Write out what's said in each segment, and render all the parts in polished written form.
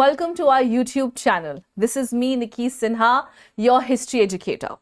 welcome to our YouTube channel. This is me, Nicky Sinha, your history educator.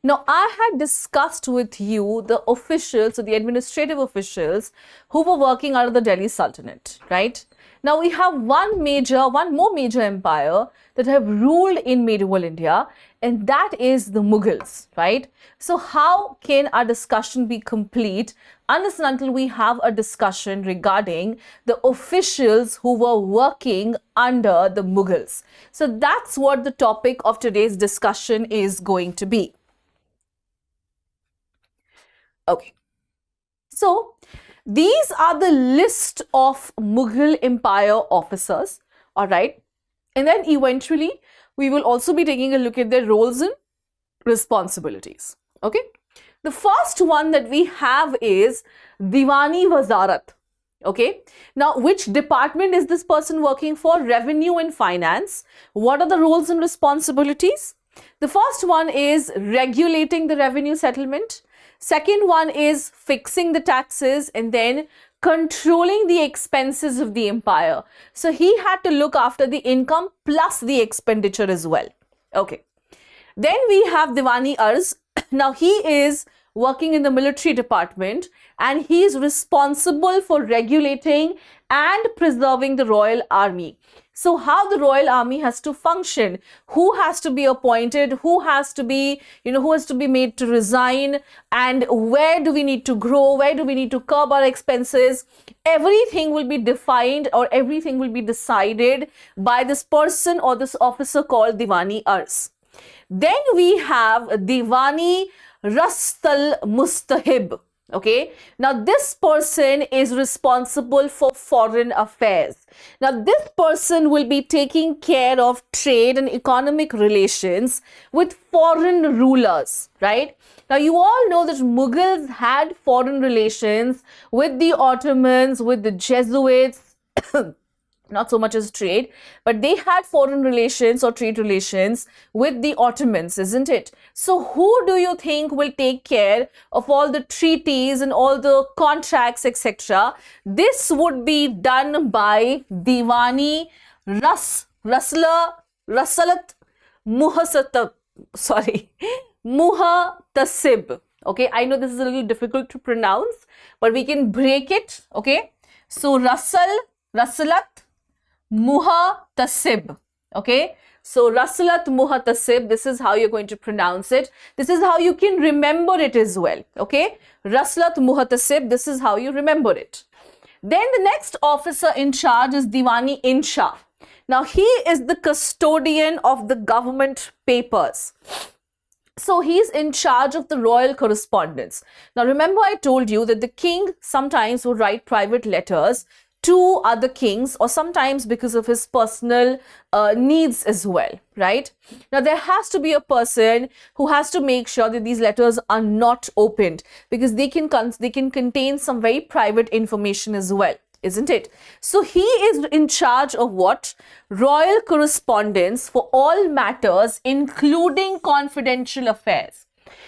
Now, I had discussed with you the officials, or the administrative officials who were working out of the Delhi Sultanate, right? Now, we have one more major empire that have ruled in medieval India, and that is the Mughals, right? So, how can our discussion be complete unless and until we have a discussion regarding the officials who were working under the Mughals? So, that's what the topic of today's discussion is going to be. Okay, so these are the list of Mughal Empire officers, all right, and then eventually we will also be taking a look at their roles and responsibilities. Okay, the first one that we have is Diwani Wazarat. Okay, now which department is this person working for? Revenue and finance. What are the roles and responsibilities? The first one is regulating the revenue settlement. Second one is fixing the taxes, and then controlling the expenses of the empire. So he had to look after the income plus the expenditure as well. Okay. Then we have Diwani Arz. Now he is working in the military department, and he is responsible for regulating and preserving the royal army. So how the royal army has to function, who has to be appointed, who has to be made to resign, and where do we need to grow, where do we need to curb our expenses, everything will be defined, or everything will be decided by this person or this officer called Diwani Arz. Then we have Diwani Rastal Mustahib. Okay, now this person is responsible for foreign affairs. Now this person will be taking care of trade and economic relations with foreign rulers, right? Now you all know that Mughals had foreign relations with the Ottomans, with the Jesuits, not so much as trade, but they had foreign relations or trade relations with the Ottomans, isn't it? So who do you think will take care of all the treaties and all the contracts, etc.? This would be done by Diwani Rasalat Muhatasib. Okay, I know this is a little difficult to pronounce, but we can break it. Okay, so Rasalat Muhatasib. Okay, so Rasalat Muhatasib, this is how you're going to pronounce it. This is how you can remember it as well. Okay, Rasalat Muhatasib, this is how you remember it. Then the next officer in charge is Diwani Insha. Now he is the custodian of the government papers. So he's in charge of the royal correspondence. Now remember, I told you that the king sometimes would write private letters to other kings, or sometimes because of his personal needs as well, right? Now there has to be a person who has to make sure that these letters are not opened, because they can contain some very private information as well, isn't it? So he is in charge of what? Royal correspondence for all matters, including confidential affairs.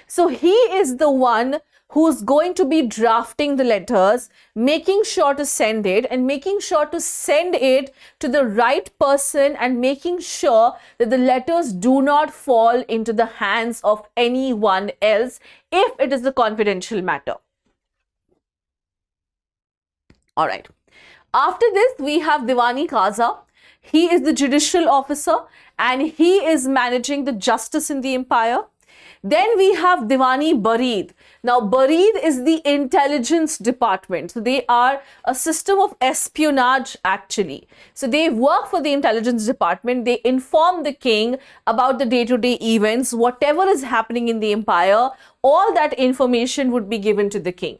So he is the one who's going to be drafting the letters, making sure to send it, and making sure to send it to the right person, and making sure that the letters do not fall into the hands of anyone else if it is a confidential matter. All right. After this, we have Diwani Qaza. He is the judicial officer, and he is managing the justice in the empire. Then we have Diwani Barid. Now Barid is the intelligence department. So they are a system of espionage actually. So they work for the intelligence department. They inform the king about the day-to-day events, whatever is happening in the empire, all that information would be given to the king.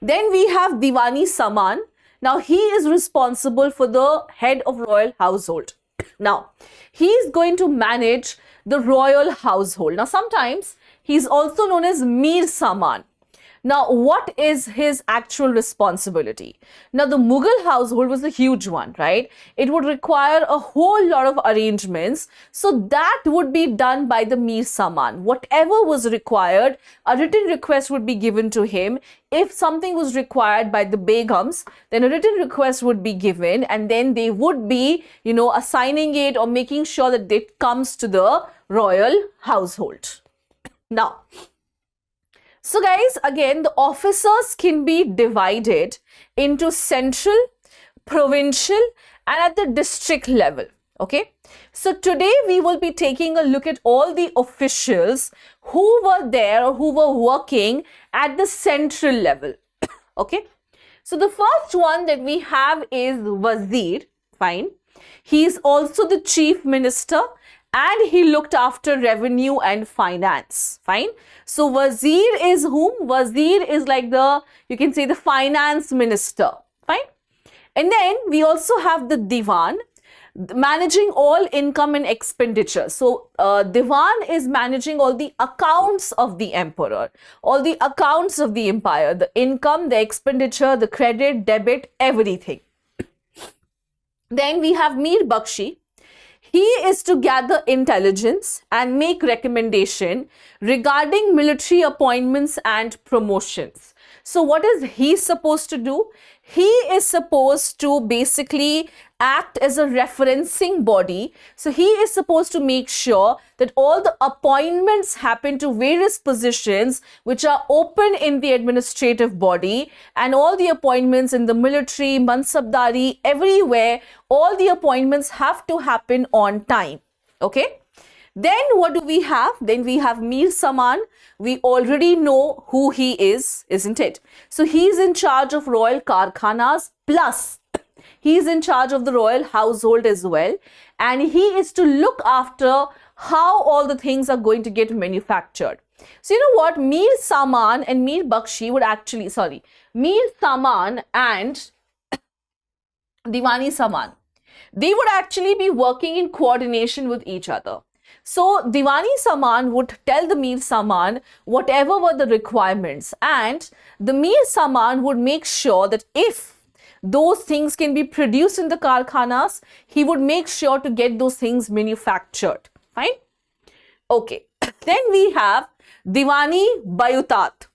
Then we have Diwani Saman. Now he is responsible for the head of royal household. Now he is going to manage the royal household. Now sometimes he is also known as Mir Saman. Now, what is his actual responsibility? Now, the Mughal household was a huge one, right? It would require a whole lot of arrangements. So that would be done by the Mir Saman. Whatever was required, a written request would be given to him. If something was required by the Begums, then a written request would be given, and then they would be, assigning it or making sure that it comes to the royal household. Now, so guys, again, the officers can be divided into central, provincial, and at the district level. Okay. So today we will be taking a look at all the officials who were there or who were working at the central level. Okay. So the first one that we have is Wazir. Fine. He is also the chief minister, and he looked after revenue and finance. Fine. So Wazir is whom? Wazir is like you can say the finance minister. Fine. And then we also have the Diwan, managing all income and expenditure. So Diwan is managing all the accounts of the emperor, all the accounts of the empire, the income, the expenditure, the credit, debit, everything. Then we have Mir Bakshi. He is to gather intelligence and make recommendation regarding military appointments and promotions. So what is he supposed to do? He is supposed to basically act as a referencing body. So he is supposed to make sure that all the appointments happen to various positions which are open in the administrative body, and all the appointments in the military, mansabdari, everywhere, all the appointments have to happen on time. Okay. Then what do we have? Then we have Mir Saman. We already know who he is, isn't it? So he is in charge of royal karkhanas, plus he is in charge of the royal household as well. And he is to look after how all the things are going to get manufactured. So you know what? Mir Saman and Mir Bakshi would actually, Mir Saman and Diwani Saman, they would actually be working in coordination with each other. So Diwani Saman would tell the Mir Saman whatever were the requirements, and the Mir Saman would make sure that if those things can be produced in the karkhanas, he would make sure to get those things manufactured. Fine. Okay. Then we have Diwani Bayutat.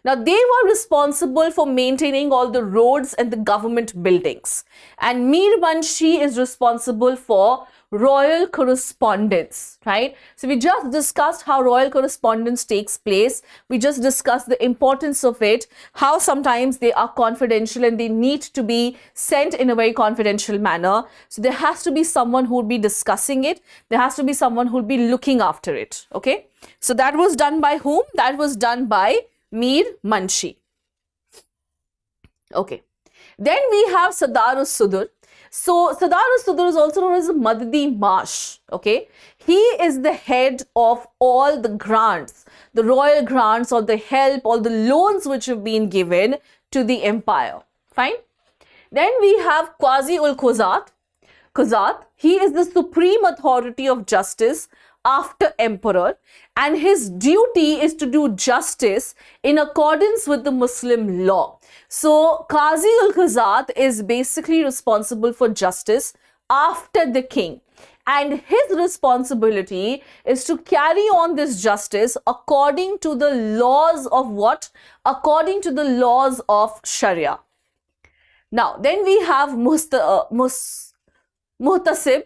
Now, they were responsible for maintaining all the roads and the government buildings. And Mir Banshi is responsible for royal correspondence, right? So we just discussed how royal correspondence takes place. We just discussed the importance of it, how sometimes they are confidential and they need to be sent in a very confidential manner. So there has to be someone who would be discussing it. There has to be someone who would be looking after it, okay? So that was done by whom? That was done by Mir Manshi. Okay. Then we have Sadar-us-Sudur. So Sadar-us-Sudur is also known as Madadi Marsh. Okay. He is the head of all the grants, the royal grants, or the help, all the loans which have been given to the empire. Fine. Then we have Qazi-ul-Quzat. He is the supreme authority of justice after emperor, and his duty is to do justice in accordance with the Muslim law. So Qazi-ul-Quzat is basically responsible for justice after the king, and his responsibility is to carry on this justice according to the laws of what? According to the laws of Sharia. Now, then we have Muhtasib.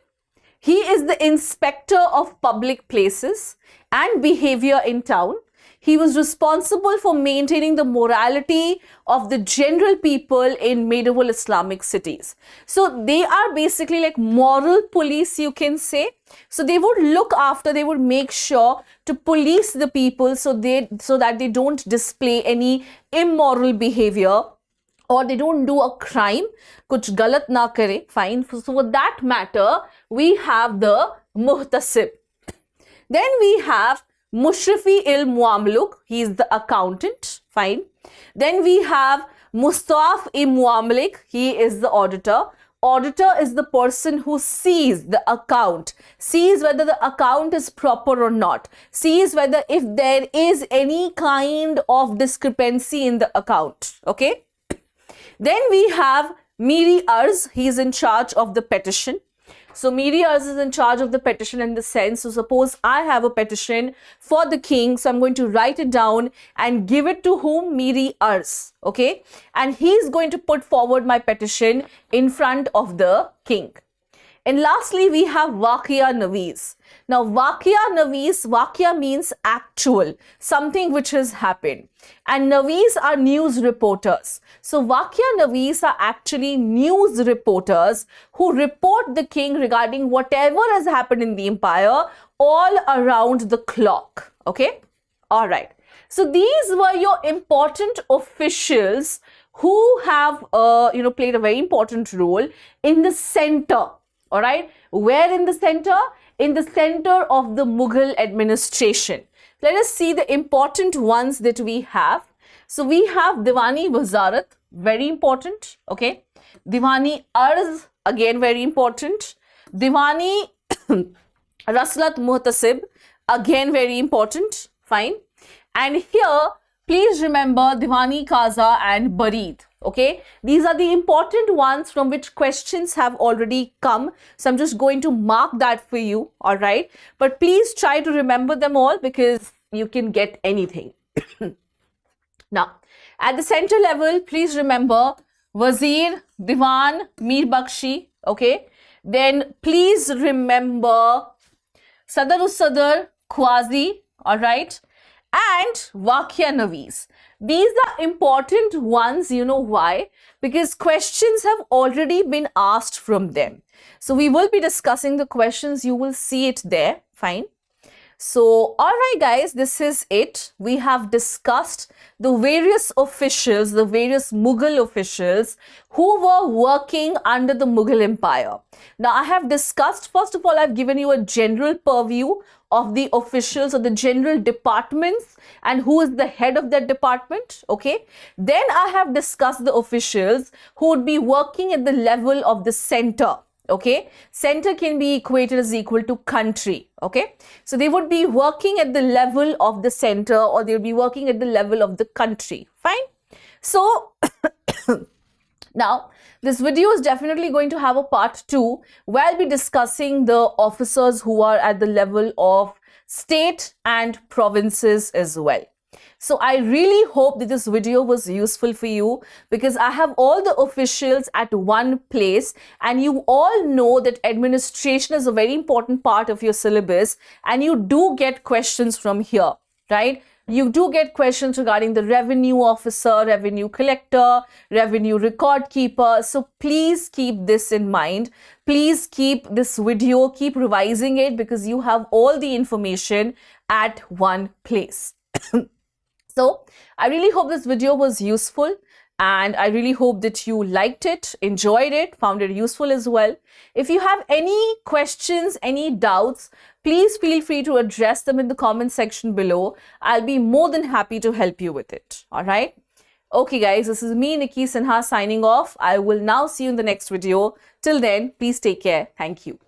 He is the inspector of public places and behavior in town. He was responsible for maintaining the morality of the general people in medieval Islamic cities. So they are basically like moral police, you can say. So they would look after, they would make sure to police the people so that they don't display any immoral behavior, or they don't do a crime, kuch galat na kare, fine. So for that matter, we have the Muhtasib. Then we have Mushrifi-il-Muamluk, he is the accountant, fine. Then we have Mustaf-i-Muamlik, he is the auditor. Auditor is the person who sees the account, sees whether the account is proper or not, sees whether if there is any kind of discrepancy in the account. Okay. Then we have Miri Arz. He is in charge of the petition. So Miri Arz is in charge of the petition in the sense, so suppose I have a petition for the king, so I'm going to write it down and give it to whom? Miri Arz, okay? And he's going to put forward my petition in front of the king. And lastly, we have Waqia Navees. Now, Waqia Navees, Waqia means actual, something which has happened. And Navees are news reporters. So, Waqia Navees are actually news reporters who report the king regarding whatever has happened in the empire all around the clock. Okay? All right. So, these were your important officials who have, played a very important role in the center. All right. Where in the center? In the center of the Mughal administration. Let us see the important ones that we have. So we have Diwani Wazarat, very important. Okay. Diwani Arz, again very important. Diwani Raslat Muhtasib, again very important. Fine. And here, please remember Diwani Qaza and Barid. Okay, these are the important ones from which questions have already come. So I'm just going to mark that for you. All right. But please try to remember them all because you can get anything. Now, at the center level, please remember Wazir, Diwan, Mir Bakshi. Okay. Then please remember Sadar-us-Sadar, Khwazi. All right. And Waqia Navees. These are important ones, you know why? Because questions have already been asked from them. So we will be discussing the questions, you will see it there, fine. So, alright guys, this is it. We have discussed the various officials, the various Mughal officials who were working under the Mughal Empire. Now, I have discussed, first of all, I've given you a general purview of the officials or the general departments and who is the head of that department, okay? Then I have discussed the officials who would be working at the level of the center. Okay, center can be equated as equal to country. Okay, so they would be working at the level of the center or they'll be working at the level of the country. Fine. So now this video is definitely going to have a part 2 where I'll be discussing the officers who are at the level of state and provinces as well. So I really hope that this video was useful for you because I have all the officials at one place and you all know that administration is a very important part of your syllabus and you do get questions from here, right? You do get questions regarding the revenue officer, revenue collector, revenue record keeper. So please keep this in mind. Please keep this video, keep revising it because you have all the information at one place. So I really hope this video was useful and I really hope that you liked it, enjoyed it, found it useful as well. If you have any questions, any doubts, please feel free to address them in the comment section below. I'll be more than happy to help you with it. All right. Okay, guys, this is me, Nicky Sinha, signing off. I will now see you in the next video. Till then, please take care. Thank you.